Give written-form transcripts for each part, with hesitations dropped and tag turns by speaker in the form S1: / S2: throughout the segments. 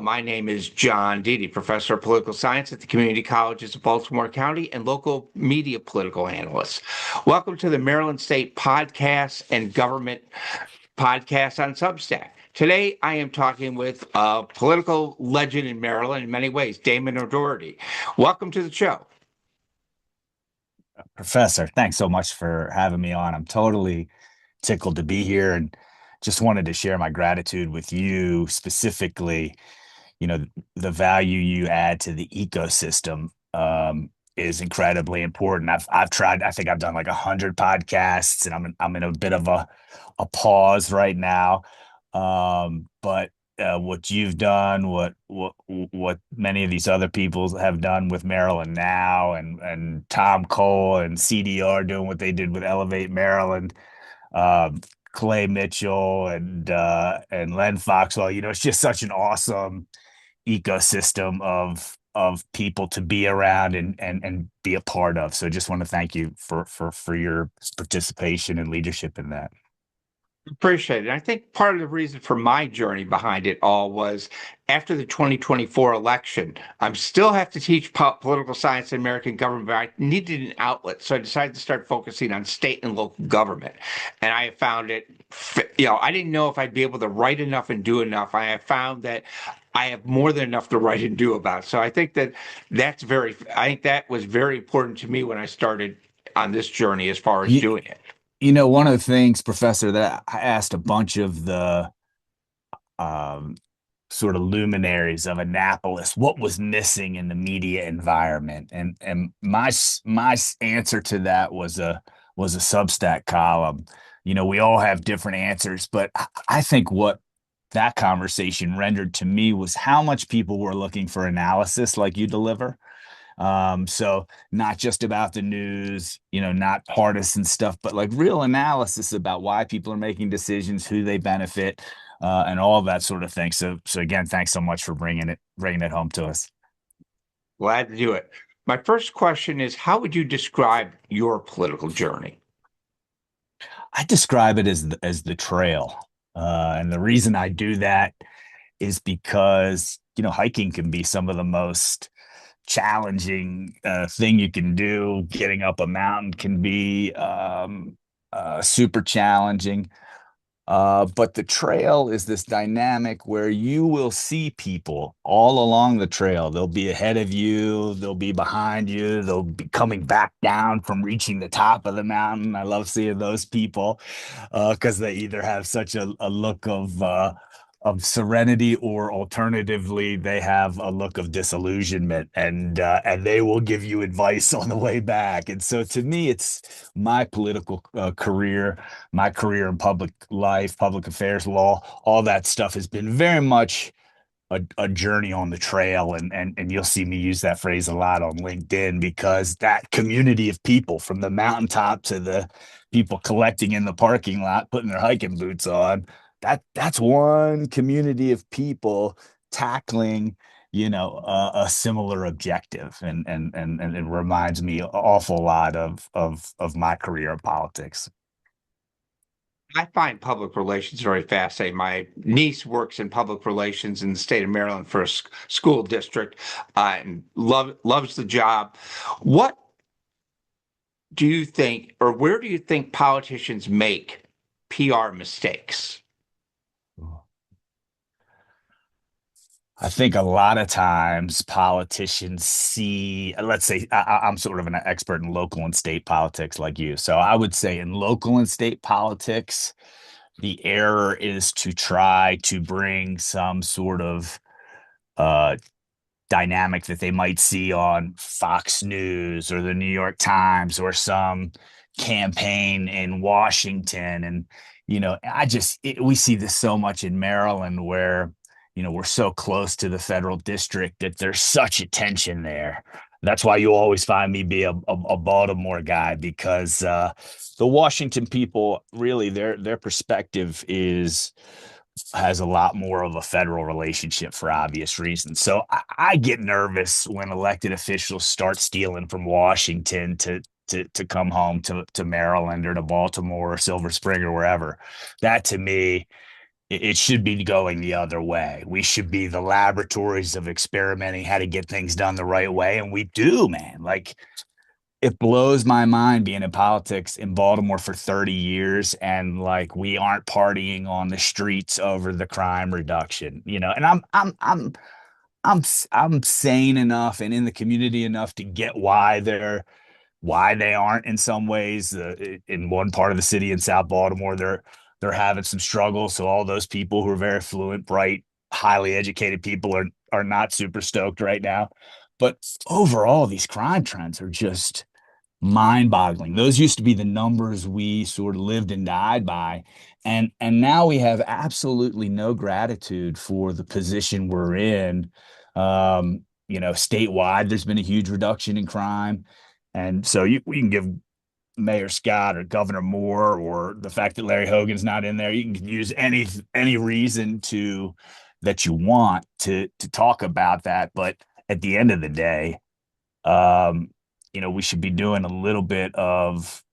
S1: My name is John Deedy, professor of political science at the community colleges of Baltimore County and local media political analyst. Welcome to the Maryland State Podcast and Government Podcast on Substack. Today, I am talking with a political legend in Maryland in many ways, Damon O'Doherty. Welcome to the show.
S2: Professor, thanks so much for having me on. I'm totally tickled to be here and just wanted to share my gratitude with you specifically. You know, the value you add to the ecosystem is incredibly important. I've tried, I think I've done like 100 podcasts and I'm in a bit of a pause right now. But what you've done, what many of these other people have done with Maryland Now, and Tom Cole and CDR doing what they did with Elevate Maryland, um, Clay Mitchell and Len Foxwell. You know, it's just such an awesome ecosystem of people to be around and be a part of. So just want to thank you for your participation and leadership in that.
S1: Appreciate it. I think part of the reason for my journey behind it all was after the 2024 election, I still have to teach political science and American government, but I needed an outlet. So I decided to start focusing on state and local government. And I have found it, I didn't know if I'd be able to write enough and do enough. I have found that I have more than enough to write and do about. So I think I think that was very important to me when I started on this journey as far as
S2: You,
S1: doing it.
S2: you know, one of the things, Professor, that I asked a bunch of the um, sort of luminaries of Annapolis, what was missing in the media environment, and my answer to that was a Substack column. You know, we all have different answers, but I think what that conversation rendered to me was how much people were looking for analysis like you deliver. So not just about the news, you know, not partisan stuff, but like real analysis about why people are making decisions, who they benefit, and all of that sort of thing. So again, thanks so much for bringing it home to us.
S1: Glad to do it. My first question is, how would you describe your political journey?
S2: I describe it as the trail, and the reason I do that is because you know hiking can be some of the most challenging thing you can do. Getting up a mountain can be super challenging. But the trail is this dynamic where you will see people all along the trail. They'll be ahead of you, they'll be behind you, they'll be coming back down from reaching the top of the mountain. I love seeing those people because they either have such a look of serenity, or alternatively, they have a look of disillusionment, and they will give you advice on the way back. And so, to me, it's my political career, my career in public life, public affairs, law, all that stuff has been very much a journey on the trail. And you'll see me use that phrase a lot on LinkedIn because that community of people from the mountaintop to the people collecting in the parking lot, putting their hiking boots on, that's one community of people tackling a similar objective, and it reminds me an awful lot of my career in politics.
S1: I find public relations very fascinating. My niece works in public relations in the state of Maryland for a school district, and loves the job. What do you think, or where do you think politicians make PR mistakes?
S2: I think a lot of times politicians see, let's say, I'm sort of an expert in local and state politics like you. So I would say in local and state politics, the error is to try to bring some sort of uh, dynamic that they might see on Fox News or the New York Times or some campaign in Washington. And, we see this so much in Maryland where, we're so close to the federal district that there's such a tension there. That's why you always find me be a Baltimore guy because the Washington people really their perspective has a lot more of a federal relationship for obvious reasons. So I get nervous when elected officials start stealing from Washington to come home to Maryland or to Baltimore or Silver Spring or wherever. That to me It should be going the other way. We should be the laboratories of experimenting how to get things done the right way. And we do, man. Like, it blows my mind being in politics in Baltimore for 30 years and like we aren't partying on the streets over the crime reduction, and I'm I'm sane enough and in the community enough to get why they aren't in some ways. In one part of the city in South Baltimore, they're having some struggles. So all those people who are very fluent, bright, highly educated people are not super stoked right now. But overall, these crime trends are just mind-boggling. Those used to be the numbers we sort of lived and died by. And now we have absolutely no gratitude for the position we're in. Statewide, there's been a huge reduction in crime. And so we can give Mayor Scott or Governor Moore or the fact that Larry Hogan's not in there. You can use any reason to that you want to talk about that. But at the end of the day, um, we should be doing a little bit of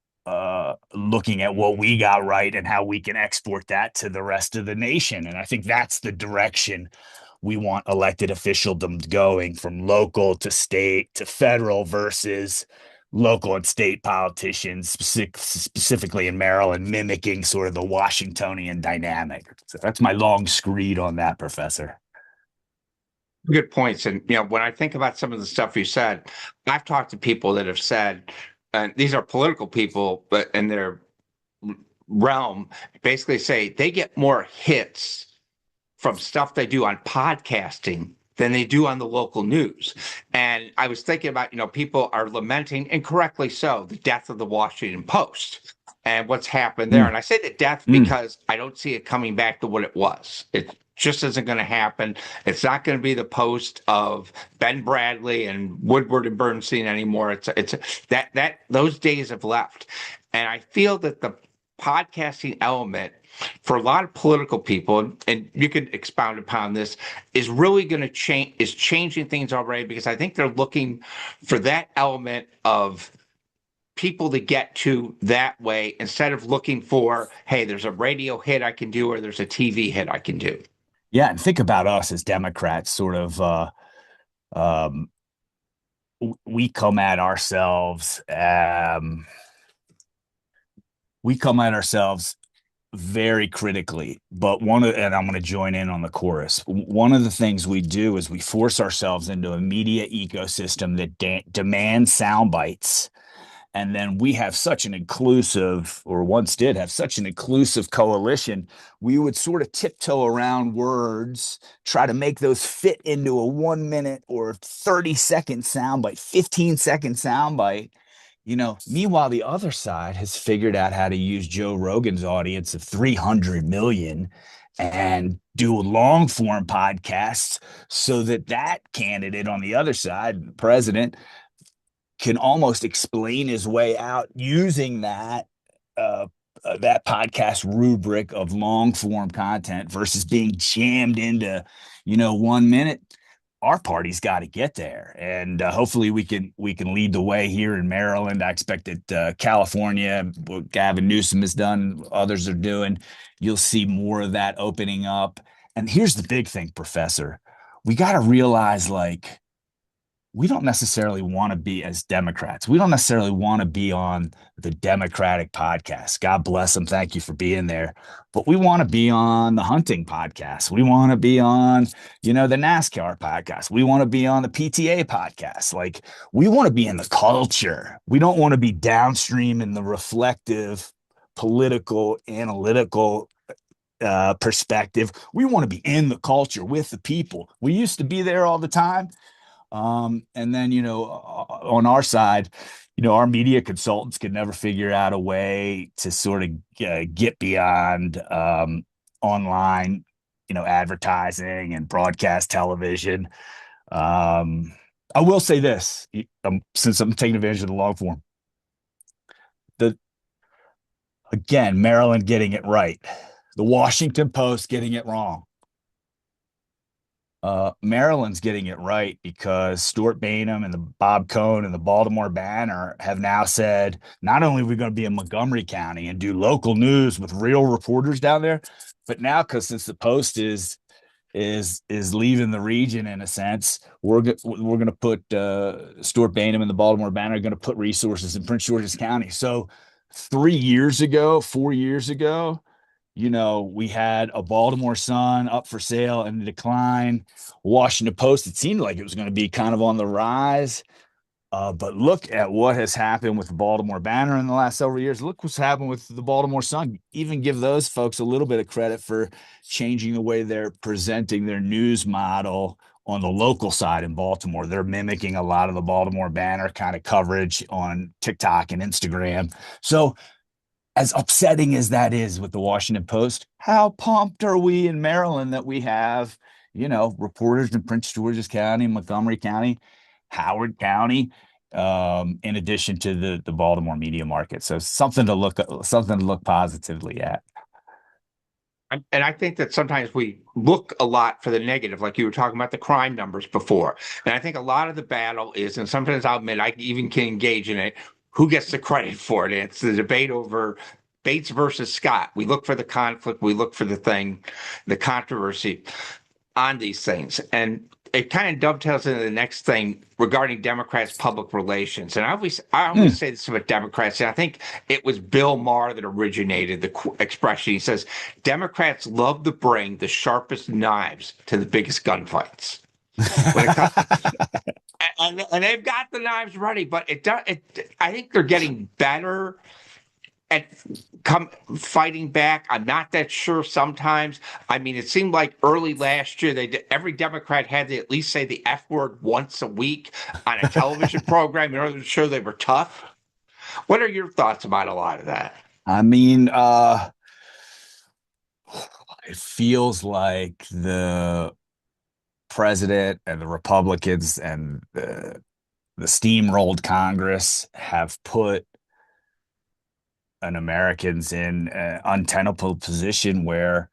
S2: looking at what we got right and how we can export that to the rest of the nation. And I think that's the direction we want elected officialdom going, from local to state to federal versus local and state politicians, specifically in Maryland, mimicking sort of the Washingtonian dynamic. So that's my long screed on that, Professor.
S1: Good points. And when I think about some of the stuff you said, I've talked to people that have said, and these are political people, but in their realm, basically say they get more hits from stuff they do on podcasting than they do on the local news. And I was thinking about, people are lamenting, and correctly so, the death of the Washington Post and what's happened there.
S2: Mm,
S1: And I say the death
S2: mm.
S1: because I don't see it coming back to what it was. It just isn't going to happen. It's not going to be the Post of Ben Bradley and Woodward and Bernstein anymore. It's that those days have left. And I feel that the podcasting element for a lot of political people, and you could expound upon this, is really going to change, is changing things already, because I think they're looking for that element of people to get to that way instead of looking for, hey, there's a radio hit I can do or there's a TV hit I can do.
S2: Yeah, and think about us as Democrats, sort of. Um, we come at ourselves. We come at ourselves very critically, but and I'm going to join in on the chorus. One of the things we do is we force ourselves into a media ecosystem that demands sound bites. And then we have such an inclusive, or once did have such an inclusive coalition, we would sort of tiptoe around words, try to make those fit into a 1 minute or 30-second soundbite, 15-second soundbite. Meanwhile, the other side has figured out how to use Joe Rogan's audience of 300 million and do long form podcasts so that candidate on the other side, the president, can almost explain his way out using uh, that podcast rubric of long form content versus being jammed into 1 minute. Our party's got to get there, and hopefully we can lead the way here in Maryland. I expect that California, what Gavin Newsom has done, others are doing. You'll see more of that opening up. And here's the big thing, Professor. We got to realize, like, we don't necessarily want to be, as Democrats, we don't necessarily want to be on the Democratic podcast. God bless them. Thank you for being there. But we want to be on the hunting podcast. We want to be on, the NASCAR podcast. We want to be on the PTA podcast. Like, we want to be in the culture. We don't want to be downstream in the reflective, political, analytical perspective. We want to be in the culture with the people. We used to be there all the time. And then, on our side, our media consultants could never figure out a way to sort of get beyond online, advertising and broadcast television. I will say this, since I'm taking advantage of the long form, the again, Maryland getting it right, the Washington Post getting it wrong. Maryland's getting it right because Stuart Bainham and the Bob Cohn and the Baltimore Banner have now said not only are we going to be in Montgomery County and do local news with real reporters down there, but now because since the Post is leaving the region in a sense, we're going to put Stuart Bainham and the Baltimore Banner are going to put resources in Prince George's County. So 3 years ago, 4 years ago, we had a Baltimore Sun up for sale and decline. Washington Post, it seemed like it was going to be kind of on the rise. But look at what has happened with the Baltimore Banner in the last several years. Look what's happened with the Baltimore Sun. Even give those folks a little bit of credit for changing the way they're presenting their news model on the local side in Baltimore. They're mimicking a lot of the Baltimore Banner kind of coverage on TikTok and Instagram. So as upsetting as that is with the Washington Post, how pumped are we in Maryland that we have, reporters in Prince George's County, Montgomery County, Howard County, in addition to the Baltimore media market. So something to look positively at.
S1: And I think that sometimes we look a lot for the negative, like you were talking about the crime numbers before. And I think a lot of the battle is, and sometimes I'll admit I even can engage in it, who gets the credit for it? It's the debate over Bates versus Scott. We look for the conflict, we look for the thing, the controversy on these things. And it kind of dovetails into the next thing regarding Democrats' public relations. And I always
S2: Mm.
S1: say this about Democrats, and I think it was Bill Maher that originated the expression. He says, Democrats love to bring the sharpest knives to the biggest gunfights. When it comes, and they've got the knives ready, but it does. I think they're getting better at come fighting back. I'm not that sure sometimes. I mean, it seemed like early last year every Democrat had to at least say the F word once a week on a television program in order to show they were tough. What are your thoughts about a lot of that?
S2: I mean, it feels like the president and the Republicans and the steamrolled Congress have put an Americans in an untenable position where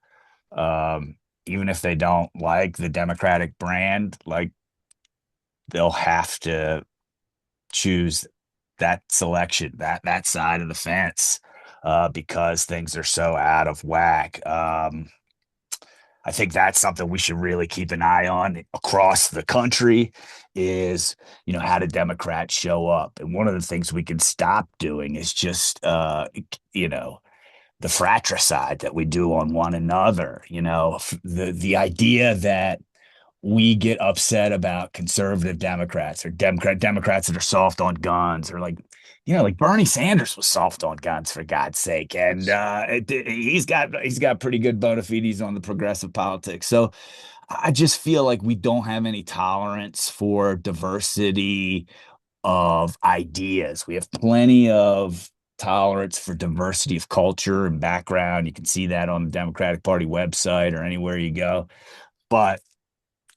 S2: even if they don't like the Democratic brand, like they'll have to choose that selection, that side of the fence, because things are so out of whack. I think that's something we should really keep an eye on across the country is, how do Democrats show up? And one of the things we can stop doing is just, you know, the fratricide that we do on one another. The idea that we get upset about conservative Democrats or Democrats that are soft on guns or like Bernie Sanders was soft on guns for God's sake, and he's got pretty good bona fides on the progressive politics. So I just feel like we don't have any tolerance for diversity of ideas. We have plenty of tolerance for diversity of culture and background. You can see that on the Democratic Party website or anywhere you go. But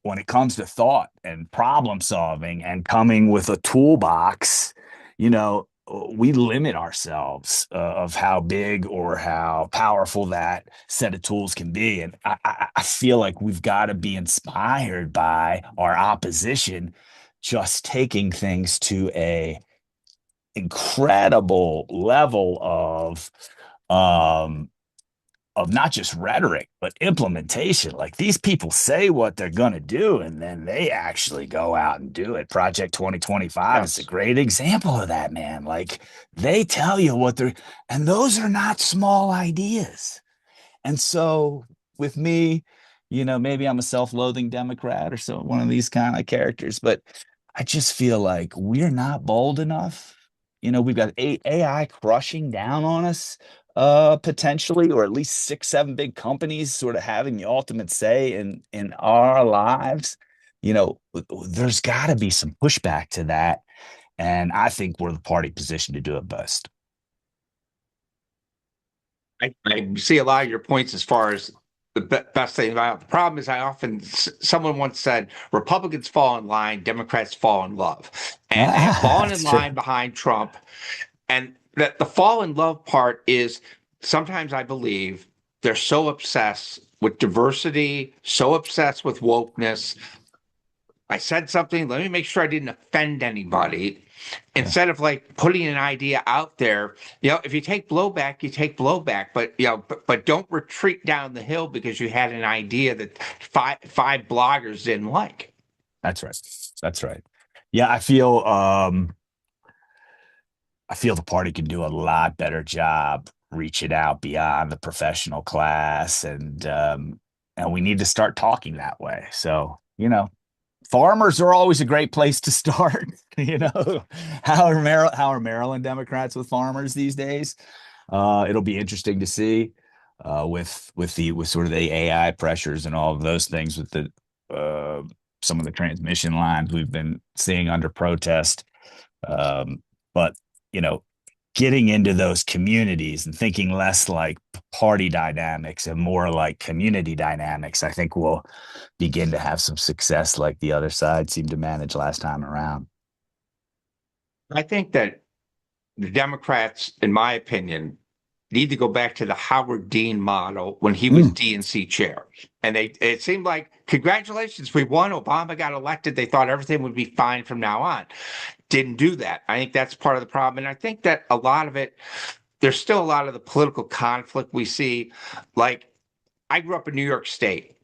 S2: when it comes to thought and problem solving and coming with a toolbox, we limit ourselves of how big or how powerful that set of tools can be. And I feel like we've got to be inspired by our opposition just taking things to a incredible level um, of not just rhetoric, but implementation. Like these people say what they're going to do, and then they actually go out and do it. Project 2025 is a
S1: Yes.
S2: great example of that, man. Like they tell you what and those are not small ideas. And so with me, maybe I'm a self-loathing Democrat or so one of these kind of characters, but I just feel like we're not bold enough. We've got AI crushing down on us, potentially, or at least six, seven big companies sort of having the ultimate say in our lives. There's got to be some pushback to that. And I think we're the party positioned to do it best.
S1: I see a lot of your points as far as the best thing about it. The problem is, someone once said, Republicans fall in line, Democrats fall in love. And they have fallen in
S2: That's true.
S1: line behind Trump. And that the fall in love part is sometimes I believe they're so obsessed with diversity, so obsessed with wokeness. I said something, let me make sure I didn't offend anybody.
S2: Yeah,
S1: Instead of like putting an idea out there, if you take blowback, you take blowback, but but don't retreat down the hill because you had an idea that five bloggers didn't like.
S2: that's right. That's right. Yeah, I feel the party can do a lot better job reaching out beyond the professional class, and we need to start talking that way. So, farmers are always a great place to start. How are Maryland Democrats with farmers these days? It'll be interesting to see with sort of the AI pressures and all of those things with the some of the transmission lines we've been seeing under protest. But you know, getting into those communities and thinking less like party dynamics and more like community dynamics, I think will begin to have some success like the other side seemed to manage last time around.
S1: I think that the Democrats, in my opinion, need to go back to the Howard Dean model when he was
S2: Mm.
S1: DNC chair. And it seemed like, congratulations, we won. Obama got elected. They thought everything would be fine from now on. Didn't do that. I think that's part of the problem. And I think that a lot of it, there's still a lot of the political conflict we see. Like, I grew up in New York State,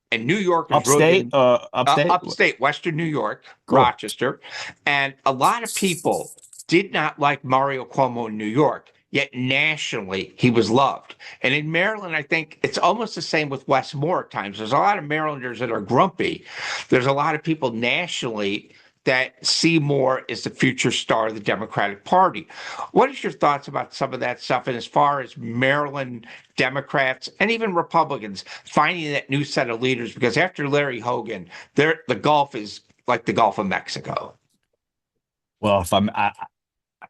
S1: and New Yorkers really
S2: Upstate,
S1: didn't,
S2: upstate,
S1: upstate, Western New York,
S2: cool.
S1: Rochester. And a lot of people did not like Mario Cuomo in New York, yet nationally he was loved. And in Maryland, I think it's almost the same with Wes Moore at times. There's a lot of Marylanders that are grumpy. There's a lot of people nationally that see Moore as the future star of the Democratic Party. What is your thoughts about some of that stuff? And as far as Maryland Democrats and even Republicans finding that new set of leaders, because after Larry Hogan, the Gulf is like the Gulf of Mexico.
S2: Well,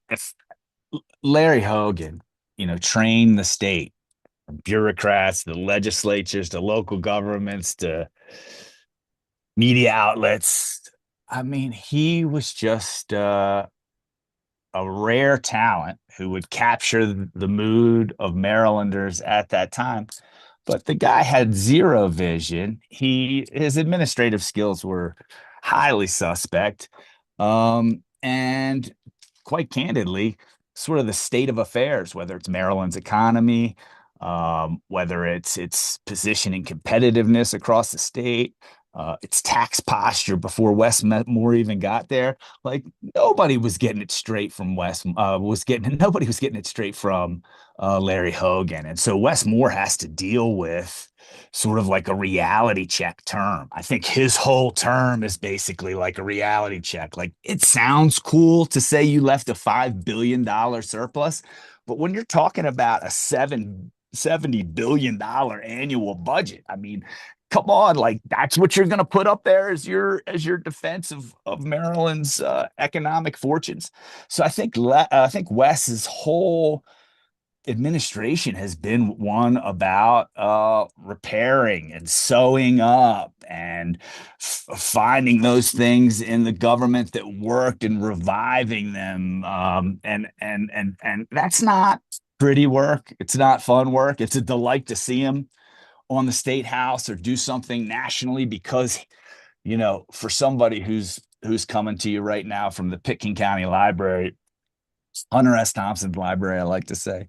S2: if Larry Hogan, trained the state, bureaucrats, the legislatures, the local governments, the media outlets. I mean, he was just a rare talent who would capture the mood of Marylanders at that time. But the guy had zero vision. His administrative skills were highly suspect. And quite candidly, sort of the state of affairs, whether it's Maryland's economy, whether it's its position in competitiveness across the state, its tax posture before Wes Moore even got there. Like nobody was getting it straight from nobody was getting it straight from Larry Hogan. And so Wes Moore has to deal with sort of like a reality check term. I think his whole term is basically like a reality check. Like it sounds cool to say you left a $5 billion surplus, but when you're talking about a $70 billion annual budget, I mean, come on, like that's what you're going to put up there as your defense of Maryland's economic fortunes. So I think Wes's whole administration has been one about repairing and sewing up and finding those things in the government that worked and reviving them. And that's not pretty work. It's not fun work. It's a delight to see him on the state house or do something nationally because for somebody who's coming to you right now from the Pitkin County Library, Hunter S. Thompson's library, I like to say,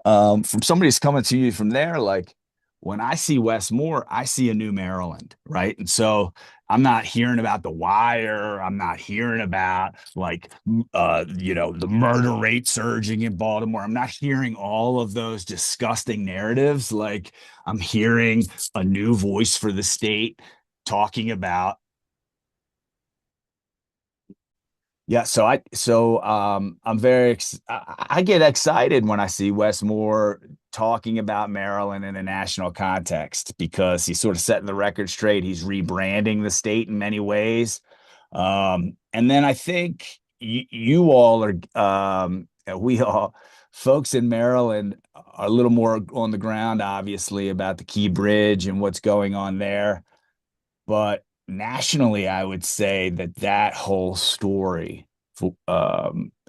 S2: from somebody who's coming to you from there, like when I see Wes Moore, I see a new Maryland, right? And so I'm not hearing about the wire. I'm not hearing about like the murder rate surging in Baltimore. I'm not hearing all of those disgusting narratives. Like I'm hearing a new voice for the state talking about. Yeah, I'm I get excited when I see Wes Moore talking about Maryland in a national context because he's sort of setting the record straight. He's rebranding the state in many ways. And then I think you all we all, folks in Maryland are a little more on the ground, obviously, about the Key Bridge and what's going on there. But nationally, I would say that whole story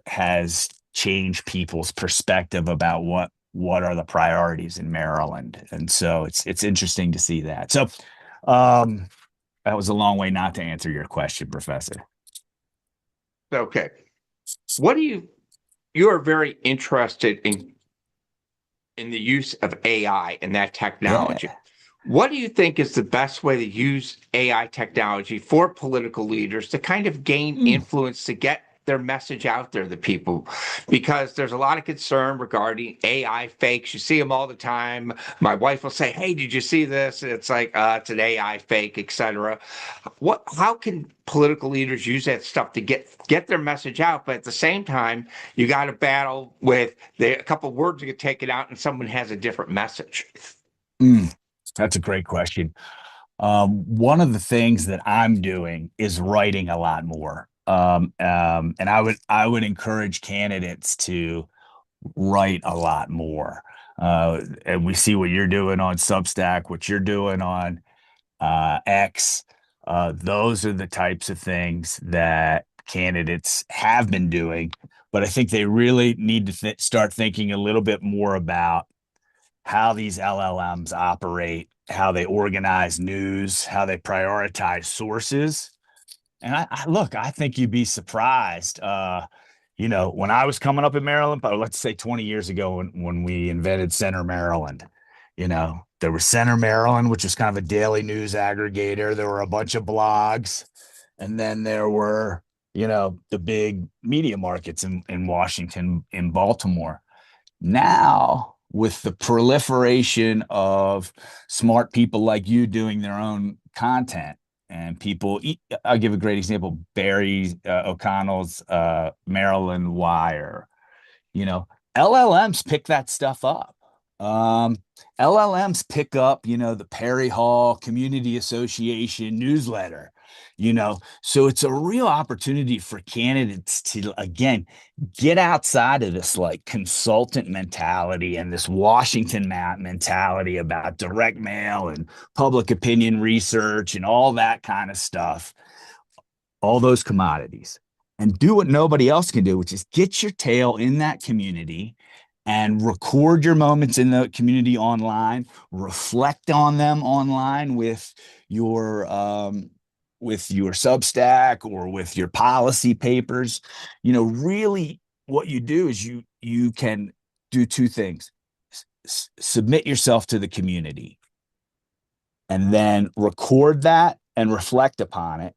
S2: has changed people's perspective about what what are the priorities in Maryland. And so it's interesting to see that. So um, that was a long way not to answer your question, Professor.
S1: Okay. What do you are very interested in the use of AI and that technology.
S2: Yeah.
S1: What do you think is the best way to use AI technology for political leaders to kind of gain
S2: Mm.
S1: influence to get their message out there to people? Because there's a lot of concern regarding AI fakes. You see them all the time. My wife will say, "Hey, did you see this?" And it's like, it's an AI fake, etc. How can political leaders use that stuff to get their message out? But at the same time, you got to battle with a couple of words get taken out and someone has a different message.
S2: Mm. That's a great question. One of the things that I'm doing is writing a lot more. And I would encourage candidates to write a lot more. And we see what you're doing on Substack, what you're doing on X. Those are the types of things that candidates have been doing, but I think they really need to start thinking a little bit more about how these LLMs operate, how they organize news, how they prioritize sources. And look, I think you'd be surprised. When I was coming up in Maryland, but let's say 20 years ago when we invented Center Maryland, there was Center Maryland, which was kind of a daily news aggregator. There were a bunch of blogs, and then there were, the big media markets in Washington, in Baltimore. Now, with the proliferation of smart people like you doing their own content, and people, I'll give a great example: Barry O'Connell's Maryland Wire. You know, LLMs pick that stuff up. Um, LLMs pick up, the Perry Hall Community Association newsletter. So it's a real opportunity for candidates to, again, get outside of this like consultant mentality and this Washington mentality about direct mail and public opinion research and all that kind of stuff, all those commodities, and do what nobody else can do, which is get your tail in that community and record your moments in the community online, reflect on them online with your Substack or with your policy papers. Really what you do is you can do two things. Submit yourself to the community and then record that and reflect upon it,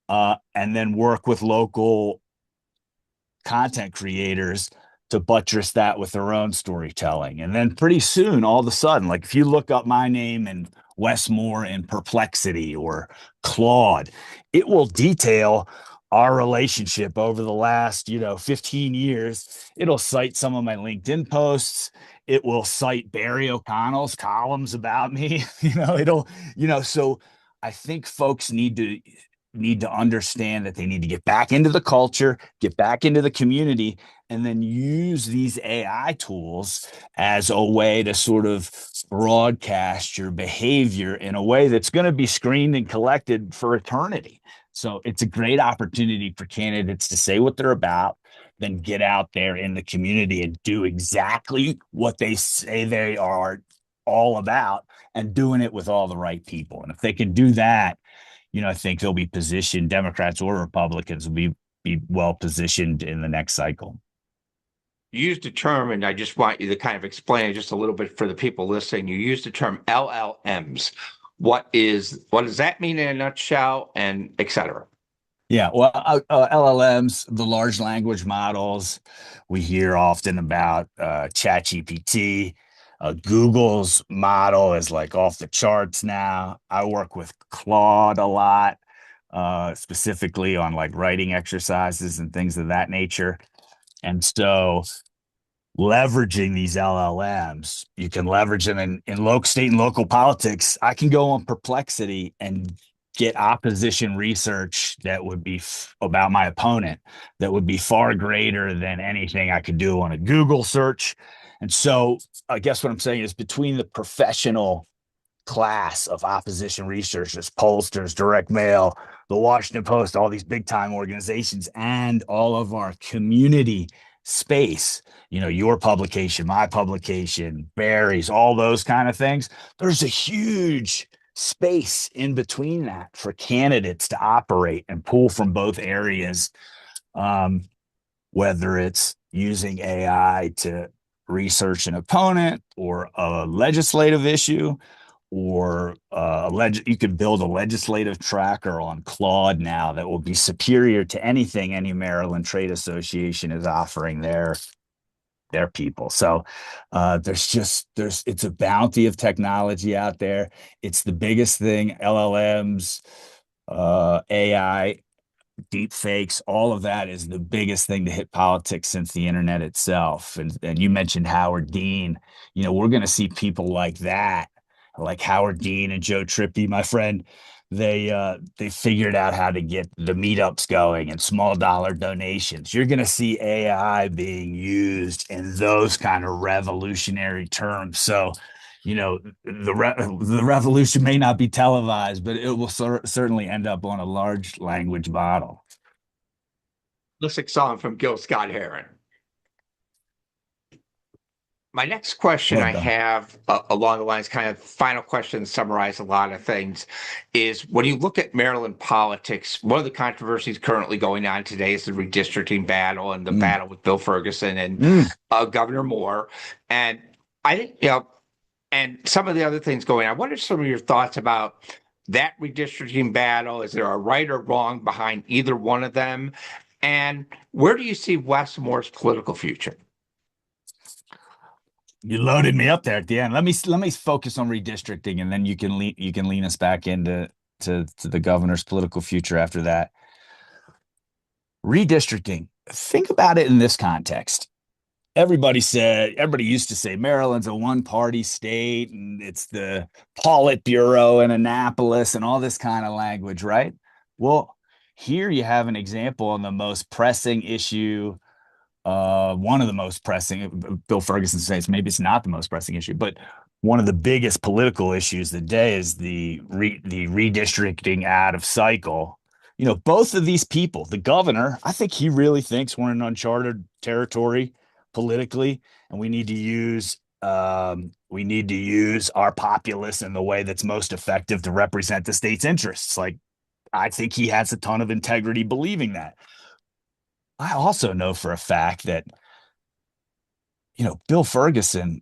S2: and then work with local content creators to buttress that with their own storytelling. And then pretty soon, all of a sudden, like if you look up my name and Westmore and Perplexity or Claude, it will detail our relationship over the last, 15 years. It'll cite some of my LinkedIn posts. It will cite Barry O'Connell's columns about me. So I think folks need to understand that they need to get back into the culture, get back into the community, and then use these AI tools as a way to sort of broadcast your behavior in a way that's going to be screened and collected for eternity. So it's a great opportunity for candidates to say what they're about, then get out there in the community and do exactly what they say they are all about, and doing it with all the right people. And if they can do that, I think they'll be positioned, Democrats or Republicans will be well positioned in the next cycle.
S1: You used a term, and I just want you to kind of explain it just a little bit for the people listening. You used the term LLMs. What does that mean in a nutshell, and et cetera?
S2: Yeah, well, LLMs, the large language models, we hear often about ChatGPT. Google's model is like off the charts now. I work with Claude a lot, specifically on like writing exercises and things of that nature. And so leveraging these LLMs, you can leverage them in local, state, and local politics. I can go on Perplexity and get opposition research that would be about my opponent that would be far greater than anything I could do on a Google search. And so I guess what I'm saying is, between the professional class of opposition researchers, pollsters, direct mail, the Washington Post, all these big time organizations, and all of our community space, your publication, my publication, Barry's, all those kind of things, there's a huge space in between that for candidates to operate and pull from both areas, um, whether it's using AI to research an opponent or a legislative issue, or you could build a legislative tracker on Claude now that will be superior to anything any Maryland Trade Association is offering their people. So there's it's a bounty of technology out there. It's the biggest thing. LLMs, AI, deep fakes, all of that is the biggest thing to hit politics since the internet itself. And you mentioned Howard Dean. We're going to see people like that, like Howard Dean and Joe Trippi, my friend. They figured out how to get the meetups going and small dollar donations. You're going to see AI being used in those kind of revolutionary terms. So, the revolution may not be televised, but it will certainly end up on a large language model.
S1: Classic song from Gil Scott Heron. My next question
S2: Well
S1: I
S2: done.
S1: have along the lines, kind of final question, summarize a lot of things, is when you look at Maryland politics, one of the controversies currently going on today is the redistricting battle and the
S2: Mm,
S1: battle with Bill Ferguson and
S2: mm.
S1: Governor Moore. And I think, and some of the other things going on. What are some of your thoughts about that redistricting battle? Is there a right or wrong behind either one of them? And where do you see Wes Moore's political future?
S2: You loaded me up there at the end. Let me focus on redistricting, and then you can lean us back into to the governor's political future after that. Redistricting. Think about it in this context. Everybody used to say Maryland's a one party state and it's the Politburo in Annapolis and all this kind of language, right? Well, here you have an example on the most pressing issue, one of the most pressing. Bill Ferguson says maybe it's not the most pressing issue, but one of the biggest political issues today is the redistricting out of cycle. Both of these people, the governor, I think he really thinks we're in uncharted territory politically, and we need to use our populace in the way that's most effective to represent the state's interests. Like, I think he has a ton of integrity believing that. I also know for a fact that, Bill Ferguson,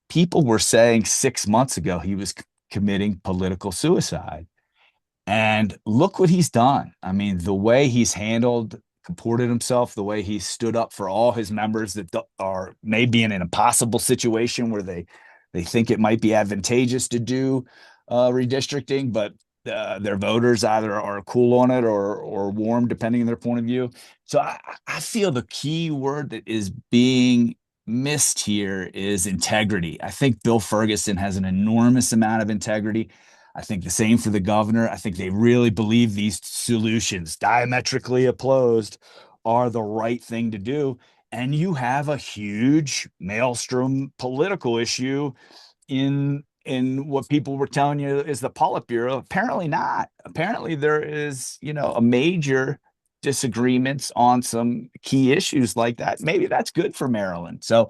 S2: people were saying 6 months ago he was committing political suicide. And look what he's done. I mean, the way he's comported himself, the way he stood up for all his members that are maybe in an impossible situation where they think it might be advantageous to do redistricting, but their voters either are cool on it or warm, depending on their point of view. So I feel the key word that is being missed here is integrity. I think Bill Ferguson has an enormous amount of integrity. I think the same for the governor. I think they really believe these solutions, diametrically opposed, are the right thing to do. And you have a huge maelstrom political issue in what people were telling you is the Politburo. Apparently not. Apparently there is, a major disagreements on some key issues like that. Maybe that's good for Maryland. So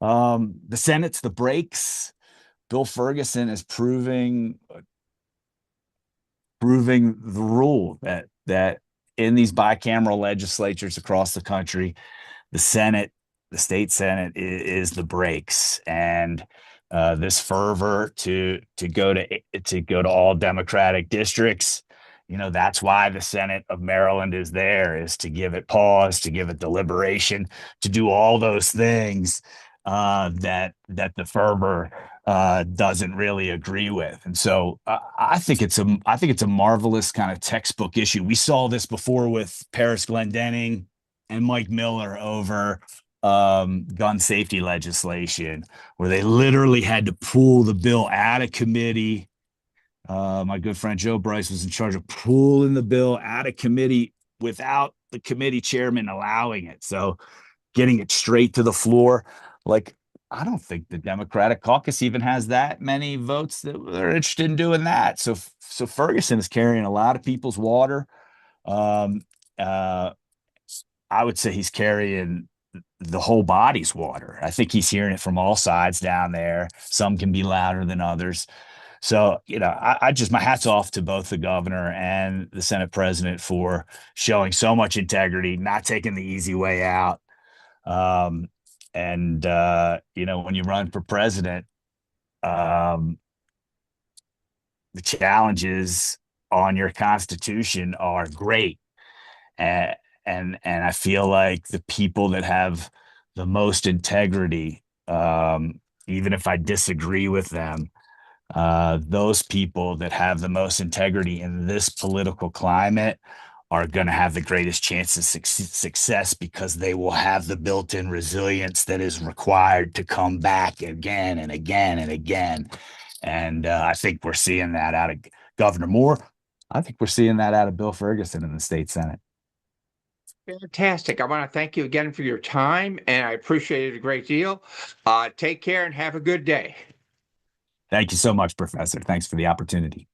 S2: the Senate's the brakes. Bill Ferguson is proving the rule that in these bicameral legislatures across the country, the Senate, the state Senate is the brakes, and this fervor to go to all Democratic districts. That's why the Senate of Maryland is there, is to give it pause, to give it deliberation, to do all those things that the fervor doesn't really agree with. And so I think it's a marvelous kind of textbook issue. We saw this before with Paris Glendenning and Mike Miller over gun safety legislation, where they literally had to pull the bill out of committee. My good friend Joe Bryce was in charge of pulling the bill out of committee without the committee chairman allowing it. So getting it straight to the floor. Like, I don't think the Democratic caucus even has that many votes that are interested in doing that. So Ferguson is carrying a lot of people's water. Um, uh, I would say he's carrying the whole body's water. I think he's hearing it from all sides down there. Some can be louder than others. So, I just, my hat's off to both the governor and the Senate president for showing so much integrity, not taking the easy way out. Um, when you run for president, um, the challenges on your constitution are great. And, and I feel like the people that have the most integrity, even if I disagree with them, those people that have the most integrity in this political climate are going to have the greatest chance of success because they will have the built-in resilience that is required to come back again and again and again. And I think we're seeing that out of Governor Moore. I think we're seeing that out of Bill Ferguson in the state Senate.
S1: Fantastic. I want to thank you again for your time, and I appreciate it a great deal. Take care and have a good day.
S2: Thank you so much, Professor. Thanks for the opportunity.